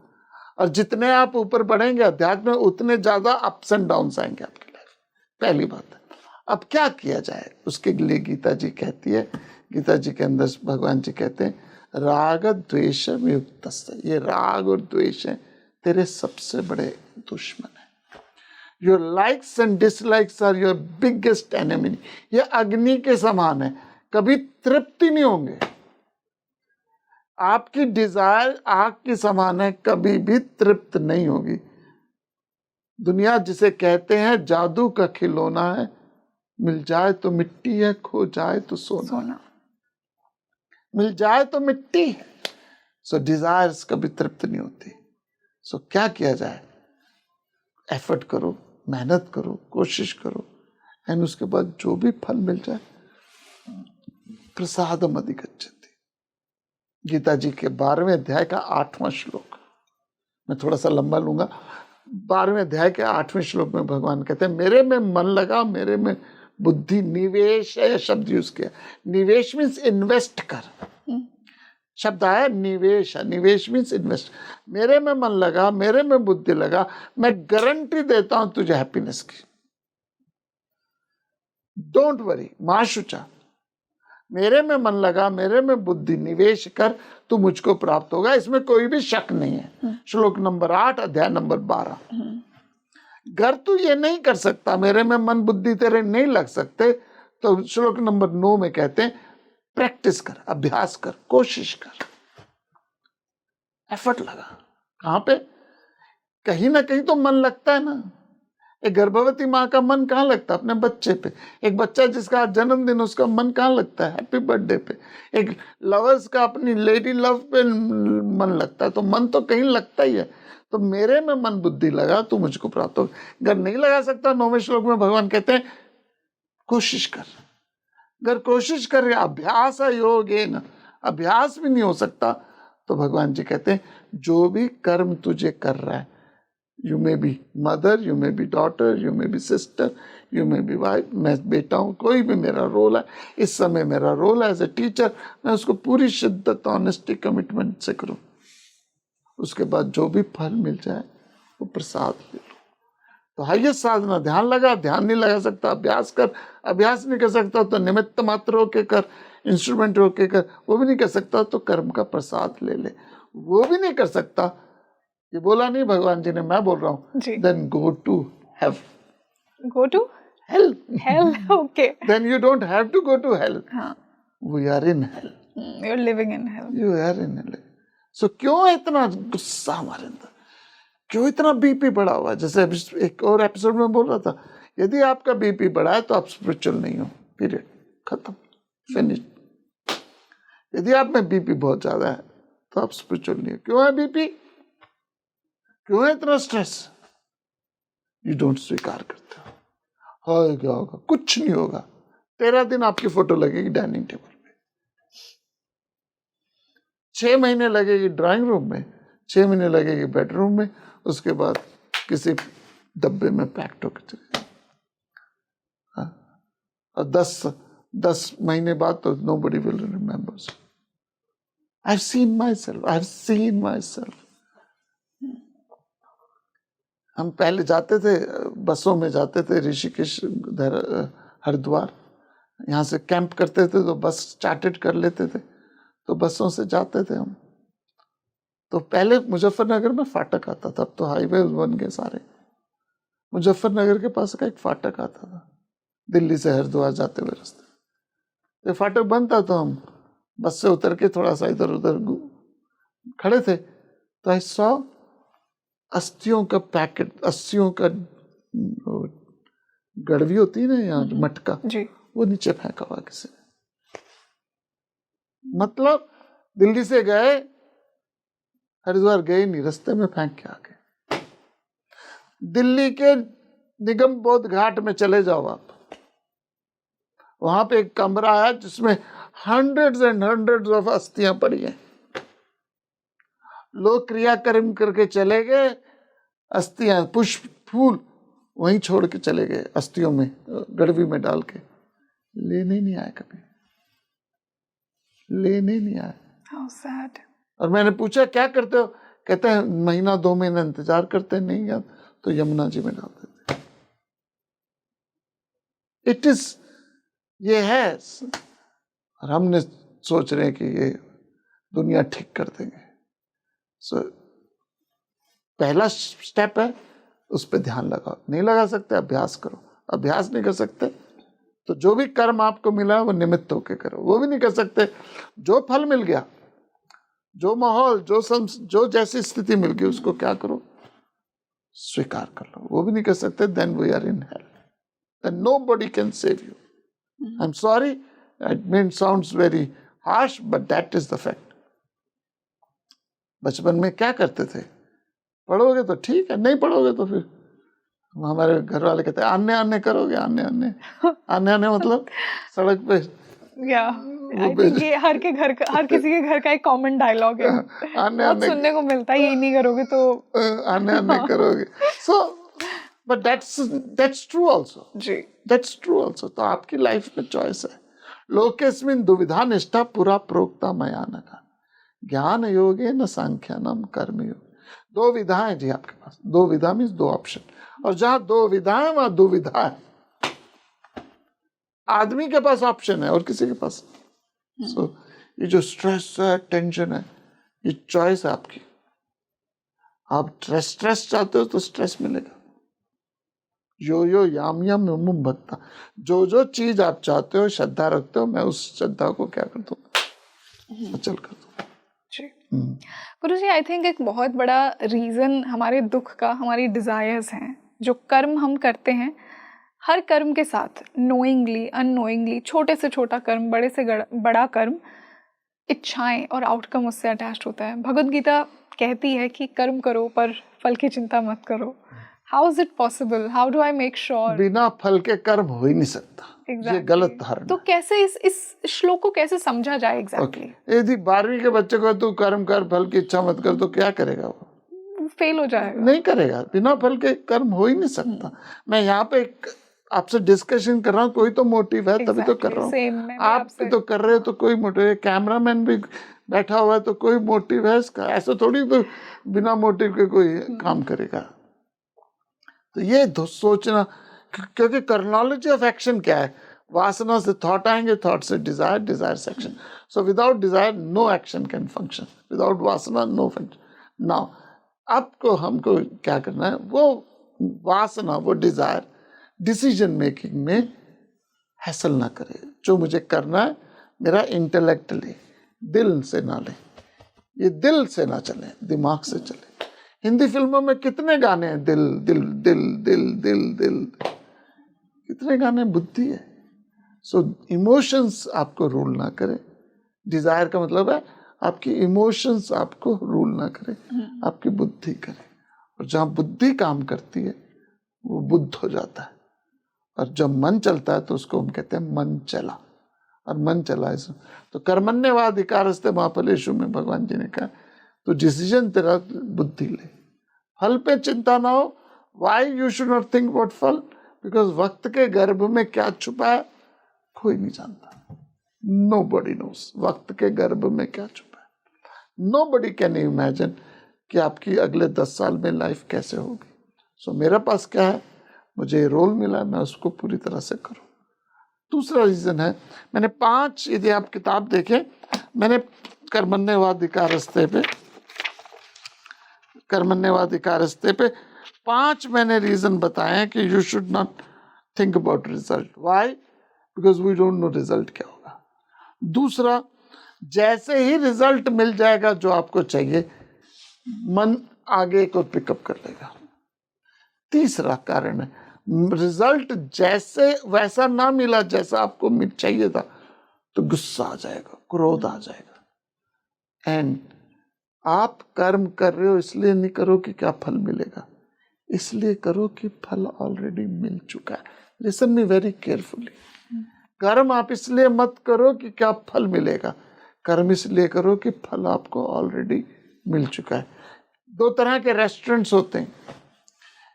Speaker 2: और जितने आप ऊपर बढ़ेंगे अध्यात्म में, उतने ज्यादा अप्स एंड डाउन्स आएंगे आपकी लाइफ। पहली बात है। अब क्या किया जाए उसके लिए गीता जी कहती है, गीता जी के अंदर भगवान जी कहते हैं, राग द्वेष में युक्त। ये राग और द्वेष है तेरे सबसे बड़े दुश्मन है। Your likes and dislikes are your biggest enemy. ये अग्नि के समान है, कभी तृप्ति नहीं होंगे। आपकी डिजायर आग के समान है, कभी भी तृप्त नहीं होगी। दुनिया जिसे कहते हैं जादू का खिलौना है, मिल जाए तो मिट्टी है, खो जाए तो सोना। मिल जाए तो मिट्टी है। सो डिजायर्स कभी तृप्त नहीं होती। सो क्या किया जाए? एफर्ट करो, मेहनत करो, कोशिश करो, एंड उसके बाद जो भी फल मिल जाए, प्रसादम अधिगच्छति। गीता जी के 12वें अध्याय का 8वां श्लोक, मैं थोड़ा सा लंबा लूंगा। 12वें अध्याय के 8वें श्लोक में भगवान कहते हैं, मेरे में मन लगा, मेरे में बुद्धि निवेश है, शब्द यूज किया। निवेश मीन्स इन्वेस्ट कर, शब्द आया निवेश है, निवेश मीन्स इन्वेस्ट। मेरे में मन लगा, मेरे में बुद्धि लगा, मैं गारंटी देता हूं तुझे हैप्पीनेस की। डोंट वरी, माशुचा, मेरे में मन लगा, मेरे में बुद्धि निवेश कर, तू मुझको प्राप्त होगा, इसमें कोई भी शक नहीं है। श्लोक नंबर 8 अध्याय नंबर 12। अगर तू ये नहीं कर सकता, मेरे में मन बुद्धि तेरे नहीं लग सकते, तो श्लोक नंबर 9 में कहते हैं प्रैक्टिस कर, अभ्यास कर, कोशिश कर, एफर्ट लगा। कहां पे? कहीं ना कहीं तो मन लगता है ना। एक गर्भवती माँ का मन कहाँ लगता है? अपने बच्चे पे। एक बच्चा जिसका जन्मदिन, उसका मन कहाँ लगता है? हैप्पी बर्थडे पे। एक लवर्स का अपनी लेडी लव पे मन लगता है, तो मन तो कहीं लगता ही है। तो मेरे में मन बुद्धि लगा, तू मुझको प्राप्त हो। अगर नहीं लगा सकता, 9वें श्लोक में भगवान कहते हैं कोशिश कर। अगर कोशिश कर, अभ्यास है योगेन, अभ्यास भी नहीं हो सकता, तो भगवान जी कहते हैं जो भी कर्म तुझे कर रहा है, you may be mother, you may be daughter, you may be sister, you may be wife, मैं बेटा हूँ, कोई भी मेरा रोल है, इस समय मेरा रोल है एज ए टीचर, मैं उसको पूरी शिद्दत, ऑनेस्टी, कमिटमेंट से करूँ। उसके बाद जो भी फल मिल जाए वो प्रसाद ले लो। तो हाईएस्ट साधना ध्यान लगा, ध्यान नहीं लगा सकता, अभ्यास कर, अभ्यास नहीं कर सकता तो निमित्त मात्र होके कर, इंस्ट्रूमेंट होके कर, वो भी नहीं कर सकता तो कर्म का प्रसाद ले ले। वो भी नहीं कर सकता, ये बोला नहीं भगवान जी ने, मैं बोल रहा हूँ, then go to heaven.
Speaker 1: Go to
Speaker 2: hell,
Speaker 1: hell, okay.
Speaker 2: Then you don't have to go to hell. We are in hell,
Speaker 1: you are living in hell,
Speaker 2: you are in hell. So क्यों इतना गुस्सा हमारे अंदर, क्यों इतना बीपी बढ़ा हुआ है? जैसे एक और एपिसोड में बोल रहा था, यदि आपका बीपी बढ़ा है तो आप स्पिरिचुअल नहीं हो, पीरियड, खत्म, फिनिश। यदि आप में बीपी बहुत ज्यादा है तो आप स्पिरिचुअल नहीं हो। क्यों है बीपी? क्यों है इतना स्ट्रेस? यू डोंट स्वीकार करते हो। क्या होगा? कुछ नहीं होगा। 13 दिन आपकी फोटो लगेगी डाइनिंग टेबल पे, 6 महीने लगेगी ड्राइंग रूम में, 6 महीने लगेगी बेडरूम में, उसके बाद किसी डब्बे में पैक्ड होकर चले जाए। और 10 महीने बाद तो nobody will remember. I've seen myself. हम पहले जाते थे, बसों में जाते थे ऋषिकेश, हरिद्वार, यहाँ से कैंप करते थे तो बस चार्टेड कर लेते थे, तो बसों से जाते थे हम। तो पहले मुजफ्फरनगर में फाटक आता था, अब तो हाईवे बन गए सारे। मुजफ्फरनगर के पास का एक फाटक आता था, दिल्ली से हरिद्वार जाते हुए रास्ते। तो फाटक बंद था, तो हम बस से उतर के थोड़ा सा इधर उधर खड़े थे, तो आई सॉ अस्थियों का पैकेट, अस्थियों का गड़वी होती है ना यहाँ, मटका जी, वो नीचे फेंका हुआ किसी ने। मतलब दिल्ली से गए, हरिद्वार गए नहीं, रास्ते में फेंक के आ गए। दिल्ली के निगम बोध घाट में चले जाओ आप, वहां पे एक कमरा है जिसमें hundreds and hundreds ऑफ अस्थियां पड़ी हैं। लोग क्रियाकर्म करके चले गए, अस्थियां, पुष्प, फूल वहीं छोड़ के चले गए, अस्थियों में गड़वी में डाल के, लेने नहीं आए, कभी लेने नहीं आए।
Speaker 1: How sad.
Speaker 2: और मैंने पूछा क्या करते हो? कहते हैं महीना 2 महीना इंतजार करते हैं, नहीं यार तो यमुना जी में डाल देते। इट इज, ये है। और हमने सोच रहे हैं कि ये दुनिया ठीक कर देंगे। सो पहला स्टेप है, उस पर ध्यान लगाओ। नहीं लगा सकते, अभ्यास करो। अभ्यास नहीं कर सकते तो जो भी कर्म आपको मिला वो निमित्त होके करो। वो भी नहीं कर सकते, जो फल मिल गया, जो माहौल, जो जैसी स्थिति मिल गई उसको क्या करो, स्वीकार कर लो। वो भी नहीं कर सकते, then we are in hell, then nobody can save you. I am sorry, it mean sounds very harsh but that is the fact. बचपन में क्या करते थे, पढ़ोगे तो ठीक है, नहीं पढ़ोगे तो फिर हमारे घर वाले कहते हैं आने आने करोगे, आने आने आने आने मतलब सड़क पे
Speaker 1: आई थिंक ये हर किसी के घर का एक कॉमन डायलॉग है।
Speaker 2: आने
Speaker 1: बहुत
Speaker 2: आने
Speaker 1: सुनने को मिलता है, यही नहीं करोगे तो
Speaker 2: आने आने करोगे। So but that's true also
Speaker 1: जी,
Speaker 2: दैट्स ट्रू आल्सो। तो आपकी लाइफ में चॉइस है। लोकेस्मिन दुविधा निष्ठा पुरा प्रोक्ता मया नघ, ज्ञान योगे न सांख्यानम कर्म योग। दो विधाएं जी आपके पास, दो विधा मीन्स दो ऑप्शन, और जहां दो विधाएं वहां दुविधा है। आदमी के पास ऑप्शन है और किसी के पास। सो ये जो स्ट्रेस है, टेंशन है, ये चॉइस है आपकी। आप स्ट्रेस चाहते हो तो स्ट्रेस मिलेगा। यो यो याम याम मुम भक्ता, जो चीज आप चाहते हो, श्रद्धा रखते हो, मैं उस श्रद्धा को क्या कर दूंगा, अचल कर दूंगा।
Speaker 1: गुरु जी, आई थिंक एक बहुत बड़ा रीज़न हमारे दुख का हमारी डिज़ायर्स हैं। जो कर्म हम करते हैं, हर कर्म के साथ नोइंगली अननोइंगली, छोटे से छोटा कर्म, बड़े से बड़ा कर्म, इच्छाएं और आउटकम उससे अटैच्ड होता है। भगवद गीता कहती है कि कर्म करो पर फल की चिंता मत करो। How is it possible? How do I make sure?
Speaker 2: बिना फल के कर्म हो ही नहीं सकता।
Speaker 1: Exactly.
Speaker 2: ये गलत धारणा।
Speaker 1: तो कैसे इस श्लोक को कैसे समझा जाए एग्जैक्टली?
Speaker 2: यदि 12वीं के बच्चे को तू कर्म कर, फल की इच्छा मत कर, तो क्या करेगा वो?
Speaker 1: फेल हो जाएगा।
Speaker 2: नहीं करेगा, बिना फल के कर्म हो ही नहीं सकता। मैं यहाँ पे आपसे डिस्कशन कर रहा हूँ, कोई तो मोटिव है, तभी तो कर रहा हूँ। आप तो कर रहे हो तो कोई मोटिव है, कैमरामैन भी बैठा हुआ है तो कोई मोटिव है इसका। ऐसा थोड़ी तो बिना मोटिव के कोई काम करेगा। तो ये सोचना, क्योंकि कर्नोलॉजी ऑफ एक्शन क्या है? वासना से थॉट आएंगे, थॉट से डिजायर, डिजायर से action. So without desire no action can function, without वासना नो फंक्शन। नाउ आपको हमको क्या करना है, वो वासना, वो डिजायर डिसीजन मेकिंग में हैसल ना करे। जो मुझे करना है मेरा इंटेलेक्टली, दिल से ना ले, ये दिल से ना चले, दिमाग से चले। हिंदी फिल्मों में कितने गाने हैं, दिल दिल दिल दिल दिल दिल, कितने गाने बुद्धि है। सो इमोशंस आपको रूल ना करे। डिजायर का मतलब है आपकी इमोशंस आपको रूल ना करे, आपकी बुद्धि करे। और जहाँ बुद्धि काम करती है वो बुद्ध हो जाता है। और जब मन चलता है तो उसको हम कहते हैं मन चला। और मन चला है तो कर्मण्यवाधिकारस्ते मा फलेषु में भगवान जी ने कहा, तो डिसीजन तेरा बुद्धि ले, फल पे चिंता ना हो। Why you should not think about फल? बिकॉज वक्त के गर्भ में क्या छुपा है कोई नहीं जानता। नोबडी नोस वक्त के गर्भ में क्या छुपा है। नोबडी कैन इमेजिन कि आपकी अगले 10 साल में लाइफ कैसे होगी। सो मेरे पास क्या है, मुझे ये रोल मिला है, मैं उसको पूरी तरह से करूँ। दूसरा रीजन है, मैंने 5, यदि आप किताब देखें, मैंने कर्मण्यवाधिकारस्ते पे 5 मैंने रीजन बताए हैं कि you should not think about result. Why? Because we don't know result क्या होगा। दूसरा, जैसे ही रिजल्ट मिल जाएगा जो आपको चाहिए, मन आगे को पिकअप कर लेगा। तीसरा कारण है, रिजल्ट जैसे वैसा ना मिला जैसा आपको चाहिए था तो गुस्सा आ जाएगा, क्रोध आ जाएगा। एंड आप कर्म कर रहे हो इसलिए नहीं करो कि क्या फल मिलेगा, इसलिए करो कि फल ऑलरेडी मिल चुका है। Listen me very carefully. कर्म आप इसलिए मत करो कि क्या फल मिलेगा, कर्म इसलिए करो कि फल आपको ऑलरेडी मिल चुका है। 2 तरह के रेस्टोरेंट्स होते हैं।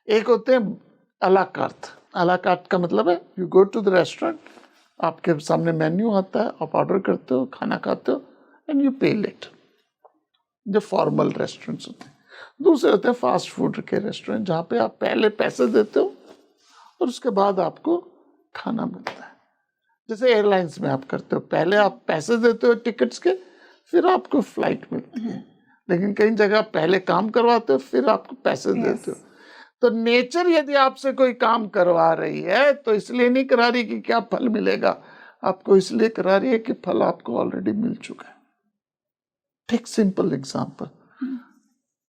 Speaker 2: एक होते हैं अला कार्ट। अला कार्ट का मतलब है you go to the restaurant, आपके सामने मेन्यू आता है, आप ऑर्डर करते हो, खाना खाते हो एंड यू पे लेट, जो फॉर्मल रेस्टोरेंट्स होते हैं। दूसरे होते हैं फास्ट फूड के रेस्टोरेंट, जहाँ पे आप पहले पैसे देते हो और उसके बाद आपको खाना मिलता है। जैसे एयरलाइंस में आप करते हो, पहले आप पैसे देते हो टिकट्स के, फिर आपको फ्लाइट मिलती है। लेकिन कई जगह पहले काम करवाते हो फिर आपको पैसे देते हो। तो नेचर यदि आपसे कोई काम करवा रही है तो इसलिए नहीं करा रही कि क्या फल मिलेगा, आपको इसलिए करा रही है कि फल आपको ऑलरेडी मिल चुका है। टेक सिंपल एग्जांपल,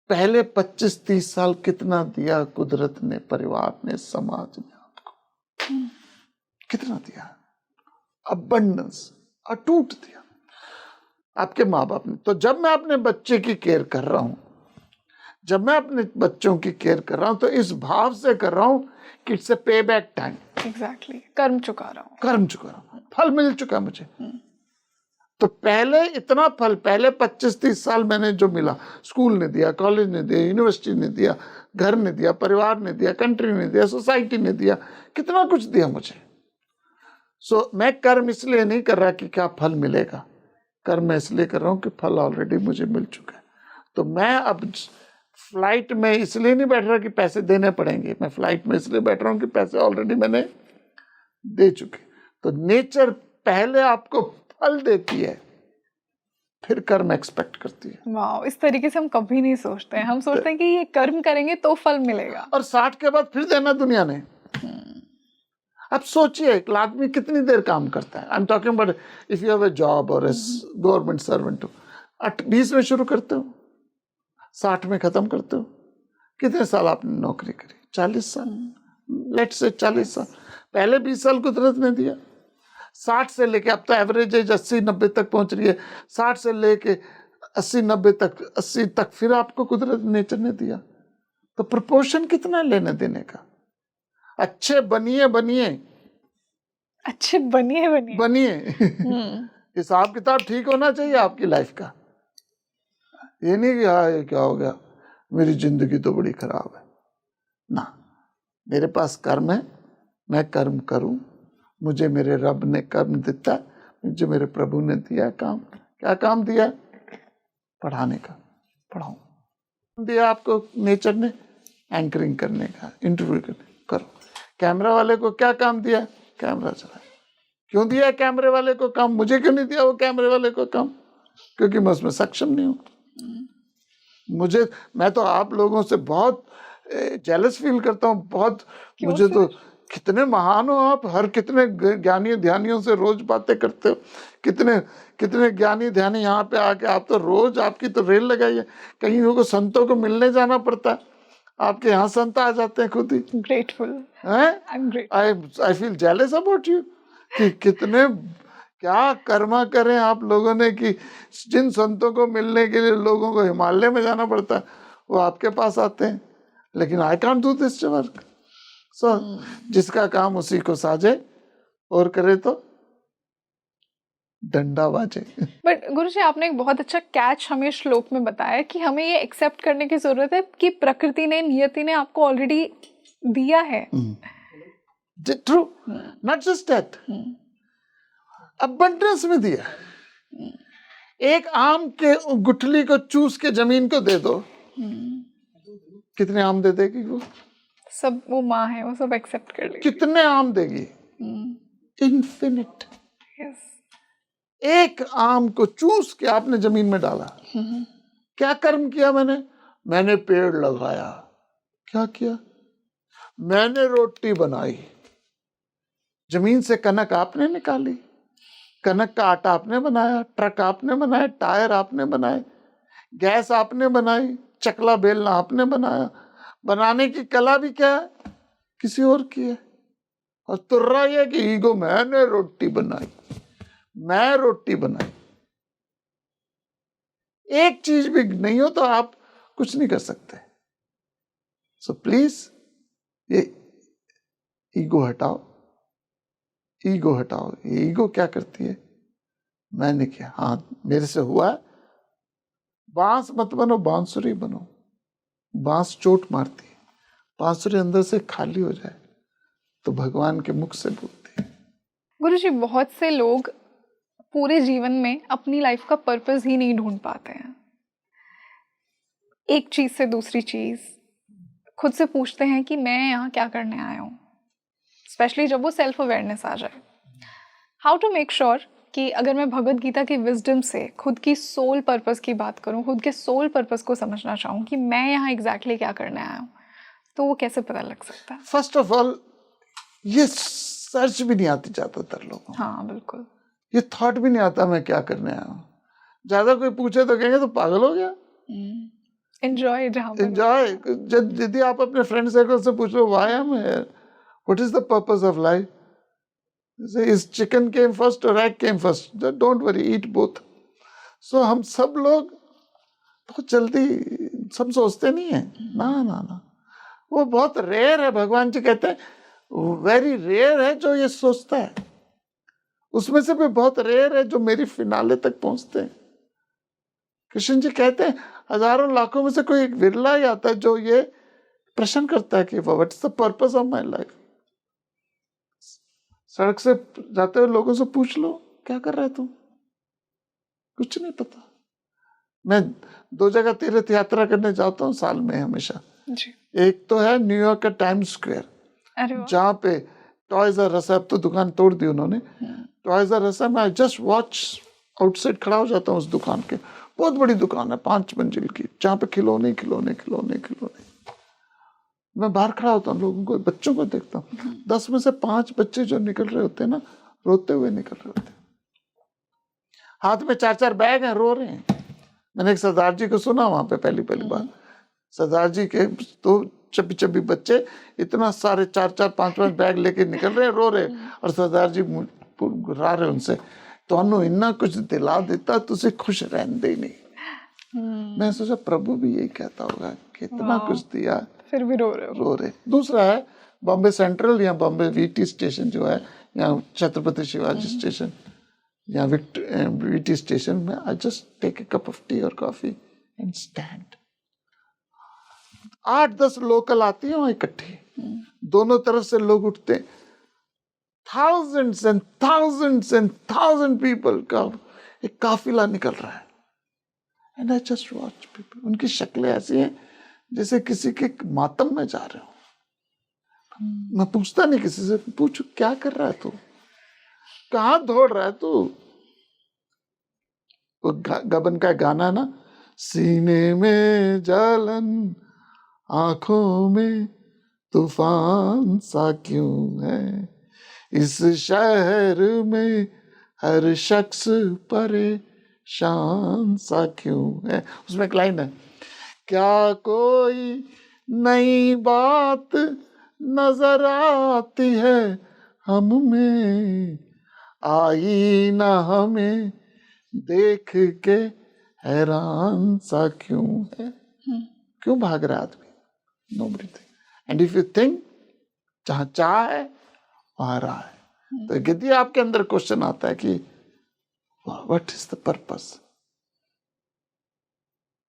Speaker 2: पहले 25-30 साल कितना दिया कुदरत ने, परिवार ने, समाज ने आपको, कितना दिया, अबंडेंस, अटूट दिया आपके माँ बाप ने। तो जब मैं अपने बच्चे की केयर कर रहा हूं, जब मैं अपने बच्चों की केयर कर रहा हूं, तो इस भाव से कर रहा हूं कि इट्स ए पे बैक टाइम।
Speaker 1: एग्जैक्टली, कर्म चुका रहा हूँ,
Speaker 2: कर्म चुका रहा हूं, फल मिल चुका मुझे। तो पहले इतना फल, पहले 25-30 साल मैंने जो मिला, स्कूल ने दिया, कॉलेज ने दिया, यूनिवर्सिटी ने दिया, घर ने दिया, परिवार ने दिया, कंट्री ने दिया, सोसाइटी ने दिया, कितना कुछ दिया मुझे। सो मैं कर्म इसलिए नहीं कर रहा कि क्या फल मिलेगा, कर्म मैं इसलिए कर रहा हूं कि फल ऑलरेडी मुझे मिल चुका है। तो मैं अब फ्लाइट में इसलिए नहीं बैठ रहा कि पैसे देने पड़ेंगे, मैं फ्लाइट में इसलिए बैठ रहा हूं कि पैसे ऑलरेडी मैंने दे चुके। तो नेचर पहले आपको फल देती है, फिर कर्म एक्सपेक्ट करती है।
Speaker 1: वाह, इस तरीके से हम कभी नहीं सोचते हैं। हम सोचते हैं कि ये कर्म करेंगे तो फल मिलेगा,
Speaker 2: और 60 के बाद फिर देना दुनिया ने। अब सोचिए, एक आदमी कितनी देर काम करता है। आई am talking about if you have a job और गवर्नमेंट सर्वेंट हो, 20 में शुरू करते हो, 60 में खत्म करते हो। कितने साल आपने नौकरी करी? 40 साल, लेट्स से 40 साल। पहले 20 साल कुदरत ने दिया, 60 से लेके अब तो एवरेज एज 80-90 तक पहुंच रही है, 60 से लेके 80-90 तक, 80 तक फिर आपको कुदरत नेचर ने दिया। तो प्रोपोर्शन कितना है लेने देने का? अच्छे बनिए,
Speaker 1: अच्छे बनिए।
Speaker 2: हिसाब किताब ठीक होना चाहिए आपकी लाइफ का। ये नहीं कि हाँ ये क्या हो गया, मेरी जिंदगी तो बड़ी खराब है ना। मेरे पास कर्म है, मैं कर्म करूं, मुझे मेरे रब ने कर्म देता है, मुझे मेरे प्रभु ने दिया काम। क्या काम दिया? पढ़ाने का, पढ़ाऊं। दिया आपको नेचर ने एंकरिंग करने का, इंटरव्यू करने, करो। कैमरा वाले को क्या काम दिया? कैमरा चलाए। क्यों दिया कैमरे वाले को काम? मुझे क्यों नहीं दिया वो कैमरे वाले को काम? क्योंकि मैं उसमें सक्षम नहीं हूं। मैं तो आप लोगों से बहुत जेलस फील करता हूँ, बहुत। मुझे तो कितने महान हो आप, हर कितने ज्ञानी ध्यानियों से रोज बातें करते हो, कितने ज्ञानी ध्यानी यहाँ पे आके, आप तो रोज, आपकी तो रेल लगाई है। कहीं को संतों को मिलने जाना पड़ता है, आपके यहाँ संत आ जाते हैं खुद ही।
Speaker 1: Grateful,
Speaker 2: I feel jealous about you कि कितने क्या कर्मा करें आप लोगों ने कि जिन संतों को मिलने के लिए लोगों को हिमालय में जाना पड़ता है, वो आपके पास आते हैं। लेकिन I can't do this work. So जिसका काम उसी को साजे, और करे तो डंडा बाजे।
Speaker 1: बट गुरुजी, आपने एक बहुत अच्छा कैच हमें श्लोक में बताया कि हमें ये एक्सेप्ट करने की जरूरत है कि प्रकृति ने, नियति ने आपको ऑलरेडी दिया है।
Speaker 2: True, not just that, abundance में दिया। एक आम के गुठली को चूस के जमीन को दे दो, कितने आम दे देगी वो? सब,
Speaker 1: वो माँ है, वो सब एक्सेप्ट कर लेगी।
Speaker 2: कितने आम देगी? इन्फिनिट।
Speaker 1: यस।
Speaker 2: एक आम को चूस के आपने जमीन में डाला, क्या कर्म किया मैंने पेड़ लगाया। क्या किया? मैंने रोटी बनाई, जमीन से कनक आपने निकाली, कनक का आटा आपने बनाया, ट्रक आपने बनाया, टायर आपने बनाए, गैस आपने बनाई, चकला बेलना आपने बनाया। बनाने की कला भी क्या है? किसी और की है। और तुर्रा ये कि ईगो, मैंने रोटी बनाई, मैं रोटी बनाई। एक चीज भी नहीं हो तो आप कुछ नहीं कर सकते। सो प्लीज ये ईगो हटाओ, ईगो हटाओ। ये ईगो क्या करती है? मैंने किया, हाँ मेरे से हुआ। बांस मत बनो, बांसुरी बनो। बांस चोट मारती है, बांसुरी अंदर से खाली हो जाए तो भगवान के मुख से बोलती है।
Speaker 1: गुरुजी, बहुत से लोग पूरे जीवन में अपनी लाइफ का पर्पस ही नहीं ढूंढ पाते हैं। एक चीज से दूसरी चीज खुद से पूछते हैं कि मैं यहाँ क्या करने आया हूँ, स्पेशली जब वो सेल्फ अवेयरनेस आ जाए। हाउ टू मेक श्योर कि अगर मैं भगवद गीता की विजडम से खुद की सोल पर्पस की बात करूँ, खुद के सोल पर्पस को समझना चाहूँ कि मैं यहाँ एग्जैक्टली क्या करने आया हूँ, तो वो कैसे पता लग सकता है?
Speaker 2: फर्स्ट ऑफ ऑल ये सर्च भी नहीं आती ज्यादातर लोगों को।
Speaker 1: हाँ बिल्कुल।
Speaker 2: ये थॉट भी नहीं आता मैं क्या करने आया हूँ। ज्यादा कोई पूछे तो कहेंगे तो पागल हो गया।
Speaker 1: एंजॉय जहाँ पर
Speaker 2: एंजॉय, यदि आप अपने फ्रेंड सर्कल से पूछ लो why I am here, what is the purpose of life, is chicken came first और egg came first, don't worry, eat both. So हम सब लोग बहुत जल्दी सब सोचते नहीं है, ना ना ना, वो बहुत रेयर है। भगवान जी कहते हैं वेरी रेयर है जो ये सोचता है, उसमें से भी बहुत रेयर है जो मेरी फिनाले तक पहुंचते हैं। कृष्ण जी कहते हैं हजारों लाखों में से कोई एक विरला ही आता है जो ये प्रश्न करता है कि what is the purpose of my life. सड़क से जाते हुए लोगों से पूछ लो क्या कर रहा है तू, कुछ नहीं पता। मैं 2 जगह तीर्थ यात्रा करने जाता हूँ साल में हमेशा
Speaker 1: जी।
Speaker 2: एक तो है न्यूयॉर्क का टाइम्स स्क्वायर,
Speaker 1: अरे वाह।
Speaker 2: जहाँ पे टॉयज आर अस, अब तो दुकान तोड़ दी उन्होंने, टॉयज आर अस, मैं जस्ट वॉच आउटसाइड खड़ा हो जाता हूँ उस दुकान के। बहुत बड़ी दुकान है 5 मंजिल की, जहाँ पे खिलौने खिलौने खिलौने खिलौने। मैं बाहर खड़ा होता हूँ, लोगों को, बच्चों को देखता हूँ, 10 में से 5 बच्चे जो निकल रहे होते हैं ना, रोते हुए निकल रहे होते हैं, हाथ में 4-4 बैग हैं, रो रहे हैं। मैंने एक सरदार जी को सुना वहां पे पहली बार, सरदार जी के तो चब्बी चब्बी बच्चे इतना सारे 4-4 5-5 बैग लेके निकल रहे हैं, रो रहे, और सरदार जी रा रहे उनसे, तो इन्ना कुछ दिला देता तुझे खुश रहने नहीं। मैं सोचा प्रभु भी यही कहता होगा कि इतना कुछ दिया
Speaker 1: फिर भी रो रहे हो।
Speaker 2: रो रहे। दूसरा है बॉम्बे सेंट्रल या बॉम्बे वीटी स्टेशन जो है, या छत्रपति शिवाजी स्टेशन या वीटी स्टेशन में, I just take a cup of tea और कॉफी एंड स्टैंड। 8-10 लोकल आती हैं वहां इकट्ठी, दोनों तरफ से लोग उठते हैं, thousands and thousands and thousand people का एक काफिला निकल रहा है, and I just watch people. उनकी शक्लें ऐसी हैं जैसे किसी के मातम में जा रहे हो। मैं पूछता नहीं किसी से, पूछू क्या कर रहा है तू, कहाँ दौड़ रहा है तू। वो गबन का गाना है ना, सीने में जलन आंखों में तूफान सा क्यों है, इस शहर में हर शख्स परेशान सा क्यों है। उसमें एक लाइन है, क्या कोई नई बात नजर आती है हम में, आई ना हमें देख के हैरान सा क्यों है। क्यों भाग रहा आदमी, nobody think. And if you think, जहाँ चाह है वहां रहा है। तो यदि आपके अंदर क्वेश्चन आता है कि what is the purpose,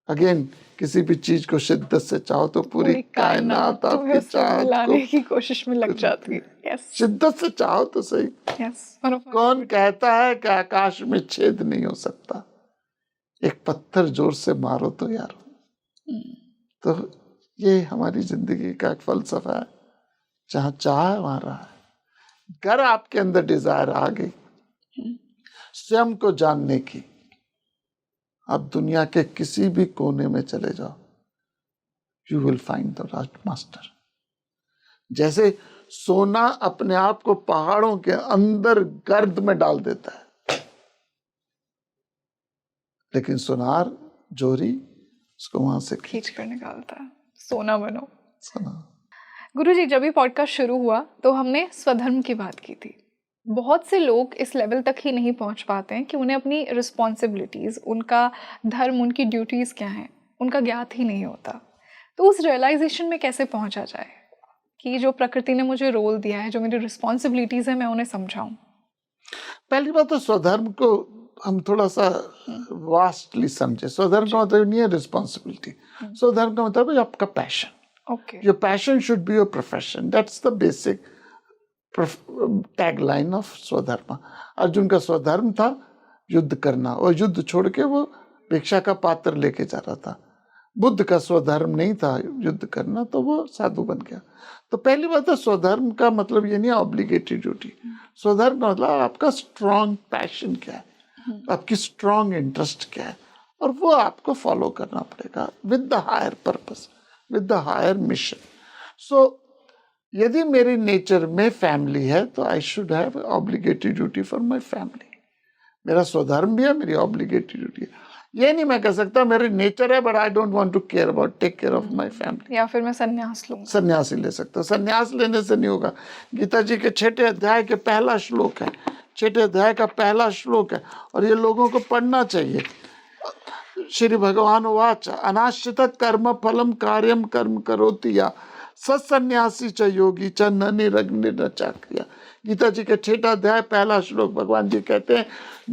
Speaker 2: again किसी भी चीज को शिद्दत से चाहो तो पूरी कायनात आपके चाहत
Speaker 1: लाने की कोशिश में लग जाती है। यस,
Speaker 2: शिद्दत से चाहो तो सही।
Speaker 1: यस।
Speaker 2: कौन कहता है कि आकाश में छेद नहीं हो सकता, एक पत्थर जोर से मारो तो यार। तो ये हमारी जिंदगी का एक फलसफा है, जहाँ चाह है वहां रहा है। अगर आपके अंदर डिजायर आ गई स्वयं को जानने की, आप दुनिया के किसी भी कोने में चले जाओ, you will find the right master. जैसे सोना अपने आप को पहाड़ों के अंदर गर्द में डाल देता है, लेकिन सुनार जोरी उसको वहां से
Speaker 1: खींच कर निकालता है। सोना बनो।
Speaker 2: सोना।
Speaker 1: गुरुजी, जब भी पॉडकास्ट शुरू हुआ तो हमने स्वधर्म की बात की थी। बहुत से लोग इस लेवल तक ही नहीं पहुंच पाते हैं कि उन्हें अपनी रिस्पॉन्सिबिलिटीज़, उनका धर्म, उनकी ड्यूटीज़ क्या हैं, उनका ज्ञात ही नहीं होता। तो उस रियलाइजेशन में कैसे पहुंचा जाए कि जो प्रकृति ने मुझे रोल दिया है, जो मेरी रिस्पॉन्सिबिलिटीज़ है, मैं उन्हें समझाऊं।
Speaker 2: पहली बात तो स्वधर्म को हम थोड़ा सा वास्टली समझे। स्वधर्म का मतलब नहीं है रिस्पॉन्सिबिलिटी, स्वधर्म का मतलब है आपका passion.
Speaker 1: Okay.
Speaker 2: Your passion should be your profession, that's the basic tagline of स्वधर्म। अर्जुन का स्वधर्म था युद्ध करना, और युद्ध छोड़ के वो भिक्षा का पात्र लेके जा रहा था। बुद्ध का स्वधर्म नहीं था युद्ध करना, तो वो साधु बन गया। तो पहली बात है स्वधर्म का मतलब ये नहीं ऑब्लिगेटरी ड्यूटी। स्वधर्म का मतलब आपका स्ट्रॉन्ग पैशन क्या है, आपकी स्ट्रॉन्ग इंटरेस्ट क्या है, और वो आपको फॉलो करना पड़ेगा with the higher purpose, with the higher mission. So यदि मेरी नेचर में फैमिली है तो I should have obligatory duty for my family. मेरा स्वधर्म भी है, मेरी ऑब्लिगेटरी ड्यूटी है। ये नहीं मैं कह सकता मेरी नेचर है but I don't want to care about take care of my family.
Speaker 1: या फिर मैं संन्यास लूंगा।
Speaker 2: सन्यासी ले सकता, सन्यास लेने से नहीं होगा। गीता जी के 6ठे अध्याय के पहला श्लोक है, 6ठे अध्याय का पहला श्लोक है और ये लोगों को पढ़ना चाहिए। श्री भगवान वाच अनाश्रित कर्म फलम कार्यम कर्म करोति या सन्यासी च योगी च न निरग्नि न चाक्रिया। गीता जी के 6ठा अध्याय पहला श्लोक भगवान जी कहते हैं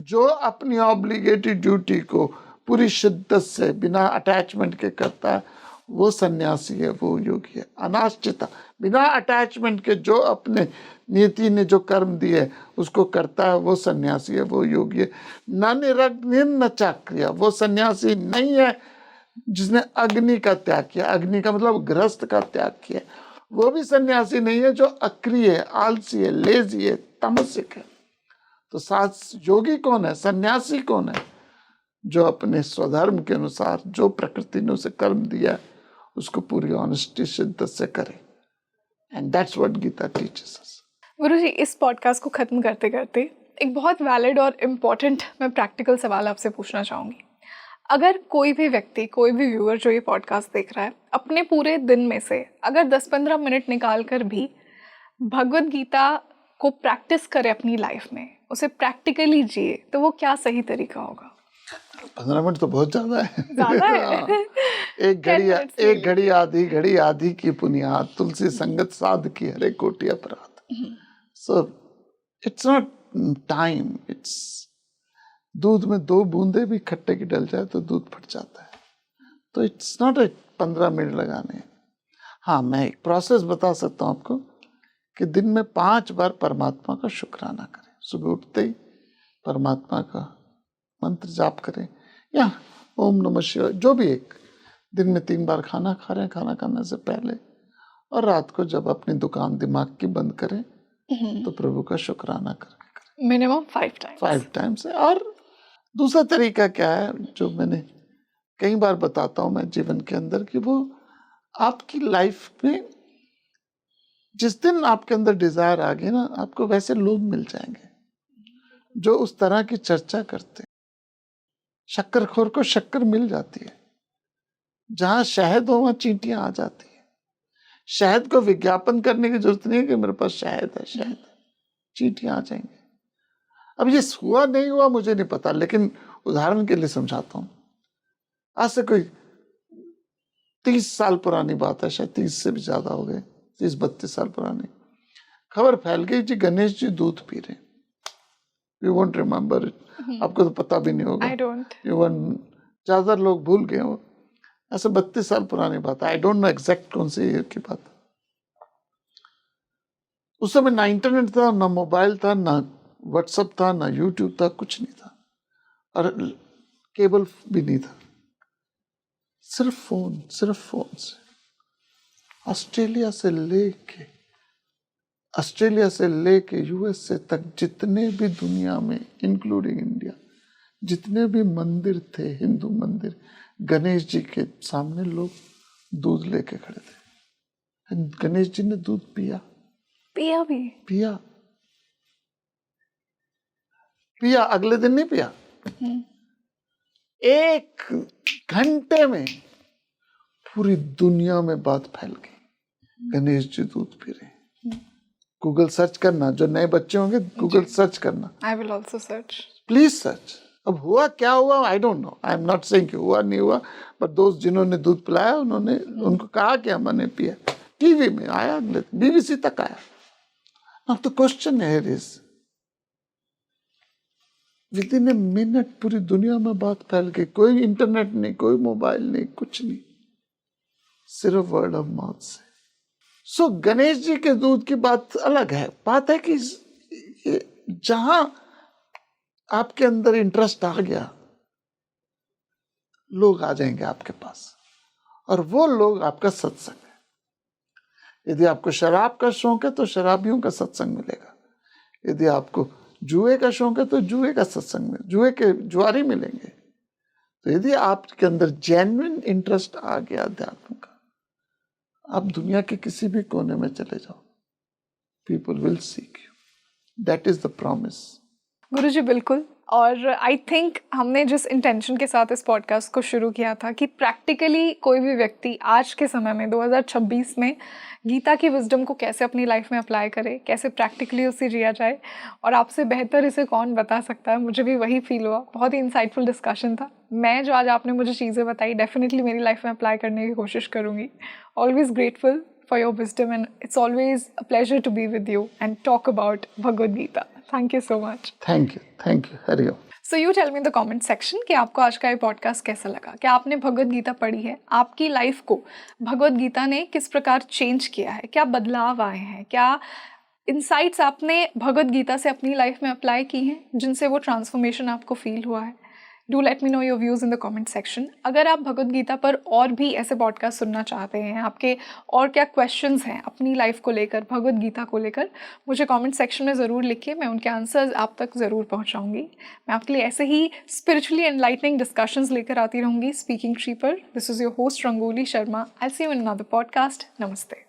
Speaker 2: जो अपनी ऑब्लिगेटरी ड्यूटी को पूरी शिद्दत से बिना अटैचमेंट के करता है वो सन्यासी है, वो योगी है। अनाश्रिता बिना अटैचमेंट के जो अपने नीति ने जो कर्म दिए उसको करता है वो सन्यासी है, वो योगी है। न निरग्नि न चाक्रिया, वो सन्यासी नहीं है जिसने अग्नि का त्याग किया, अग्नि का मतलब गृहस्थ का त्याग किया। वो भी सन्यासी नहीं है जो अक्रिय है, आलसी है, लेजी है, तमसिक है। तो साथ योगी कौन है, सन्यासी कौन है? जो अपने स्वधर्म के अनुसार जो प्रकृति ने उसे कर्म दिया है उसको पूरी ऑनेस्टी शिद्दत से करे। And that's what Gita teaches us.
Speaker 1: Guruji, इस पॉडकास्ट को ख़त्म करते करते एक बहुत वैलिड और इम्पॉर्टेंट मैं प्रैक्टिकल सवाल आपसे पूछना चाहूँगी। अगर कोई भी व्यक्ति, कोई भी व्यूअर जो ये पॉडकास्ट देख रहा है, अपने पूरे दिन में से अगर 10-15 मिनट निकाल कर भी भगवद गीता को प्रैक्टिस करे अपनी लाइफ में, उसे प्रैक्टिकली जिए, तो वो क्या सही तरीका होगा?
Speaker 2: 15 मिनट तो बहुत ज्यादा है।
Speaker 1: ज़्यादा है।
Speaker 2: एक घड़ी आधी की पुनियाद, तुलसी संगत साध की हरे कोटि अपराध। So it's not time, it's दूध में 2 बूंदे भी खट्टे की डल जाए तो दूध फट जाता है। तो इट्स नॉट 15 मिनट लगाने। हाँ, मैं एक प्रोसेस बता सकता हूँ आपको कि दिन में 5 बार परमात्मा का शुक्राना करें। सुबह उठते ही परमात्मा का मंत्र जाप करें या ओम नमः शिवाय, जो भी एक। दिन में 3 बार खाना खा रहे हैं, खाना खाने से पहले, और रात को जब अपनी दुकान दिमाग की बंद करें तो प्रभु का शुक्राना करें।
Speaker 1: मिनिमम 5
Speaker 2: टाइम्स है। और दूसरा तरीका क्या है जो मैंने कई बार बताता हूँ मैं जीवन के अंदर, कि वो आपकी लाइफ में जिस दिन आपके अंदर डिजायर आ गई ना, आपको वैसे लोग मिल जाएंगे जो उस तरह की चर्चा करते हैं। शक्करखोर को शक्कर मिल जाती है, जहां शहद हो वहां चींटियां आ जाती है। शहद को विज्ञापन करने की जरूरत नहीं है कि मेरे पास शहद है, शहद है, चींटियां आ जाएंगे। अब ये हुआ नहीं हुआ मुझे नहीं पता, लेकिन उदाहरण के लिए समझाता हूं। आज से कोई 30 साल पुरानी बात है, शायद 30 से भी ज्यादा हो गए, 30-32 साल पुरानी खबर फैल गई जी गणेश जी दूध पी रहे। यू वोंट रिमेम्बर इट, आपको तो पता भी नहीं होगा।
Speaker 1: I don't.
Speaker 2: ज्यादा लोग भूल गए हो। ऐसे 32 साल पुरानी बात है। आई डोंट नो एग्जैक्ट कौन सी ईयर की बात है। उस समय ना इंटरनेट था, ना मोबाइल था, ना व्हाट्सएप था, ना यूट्यूब था, कुछ नहीं था, और केबल भी नहीं था। सिर्फ फोन से ऑस्ट्रेलिया से लेके यूएसए तक जितने भी दुनिया में इंक्लूडिंग इंडिया जितने भी मंदिर थे, हिंदू मंदिर, गणेश जी के सामने लोग दूध लेके खड़े थे। गणेश जी ने दूध पिया अगले दिन नहीं पिया। 1 घंटे में पूरी दुनिया में बात फैल गई, गणेश जी दूध पी रहे। गूगल सर्च करना, जो नए बच्चे होंगे गूगल सर्च करना।
Speaker 1: I will also search,
Speaker 2: please search. अब हुआ क्या हुआ I don't know, I am not saying कि हुआ नहीं हुआ, बट दोस्त जिन्होंने दूध पिलाया उन्होंने उनको कहा कि हमने पिया। टीवी में आया, अगले बीबीसी तक आया। अब तो question here is, with in a minute पूरी दुनिया में बात फैल गई। कोई इंटरनेट नहीं, कोई मोबाइल नहीं, कुछ नहीं, सिर्फ वर्ड ऑफ माउथ से। सो गणेश जी के दूध की बात अलग है। बात है कि जहां आपके अंदर इंटरेस्ट आ गया, लोग आ जाएंगे आपके पास, और वो लोग आपका सत्संग है। यदि आपको शराब का शौक है तो शराबियों का सत्संग मिलेगा। यदि आपको जुए का शौक है तो जुए का सत्संग में जुए के जुआरी मिलेंगे। तो यदि आपके अंदर जेन्युइन इंटरेस्ट आ गया अध्यात्म का, आप दुनिया के किसी भी कोने में चले जाओ, people will seek you, that is the promise.
Speaker 1: Guruji बिल्कुल। और आई थिंक हमने जिस इंटेंशन के साथ इस पॉडकास्ट को शुरू किया था कि प्रैक्टिकली कोई भी व्यक्ति आज के समय में 2026 में गीता की विजडम को कैसे अपनी लाइफ में अप्लाई करे, कैसे प्रैक्टिकली उसे जिया जाए, और आपसे बेहतर इसे कौन बता सकता है। मुझे भी वही फील हुआ, बहुत ही इंसाइटफुल डिस्कशन था। मैं जो आज आपने मुझे चीज़ें बताई डेफिनेटली मेरी लाइफ में अप्लाई करने की कोशिश करूँगी। Always grateful for your wisdom, and it's always a pleasure to be with you and talk about Bhagavad Gita. Thank you so much.
Speaker 2: Thank you, Hari Om.
Speaker 1: So you tell me in the comment section कि आपको आज का ये पॉडकास्ट कैसा लगा, क्या आपने भगवद गीता पढ़ी है, आपकी लाइफ को भगवद गीता ने किस प्रकार चेंज किया है, क्या बदलाव आए हैं, क्या इंसाइट्स आपने भगवद गीता से अपनी लाइफ में अप्लाई की हैं जिनसे वो ट्रांसफॉर्मेशन आपको फील हुआ है। Do let me know your views in the comment section. अगर आप भगवद गीता पर और भी ऐसे पॉडकास्ट सुनना चाहते हैं, आपके और क्या क्वेश्चंस हैं अपनी लाइफ को लेकर, भगवद गीता को लेकर, मुझे कमेंट सेक्शन में ज़रूर लिखिए, मैं उनके आंसर्स आप तक ज़रूर पहुंचाऊंगी। मैं आपके लिए ऐसे ही स्पिरिचुअली एनलाइटनिंग डिस्कशंस लेकर आती रहूँगी स्पीकिंग ट्री पर। This is your host Rangoli Sharma. I see you in another podcast. नमस्ते।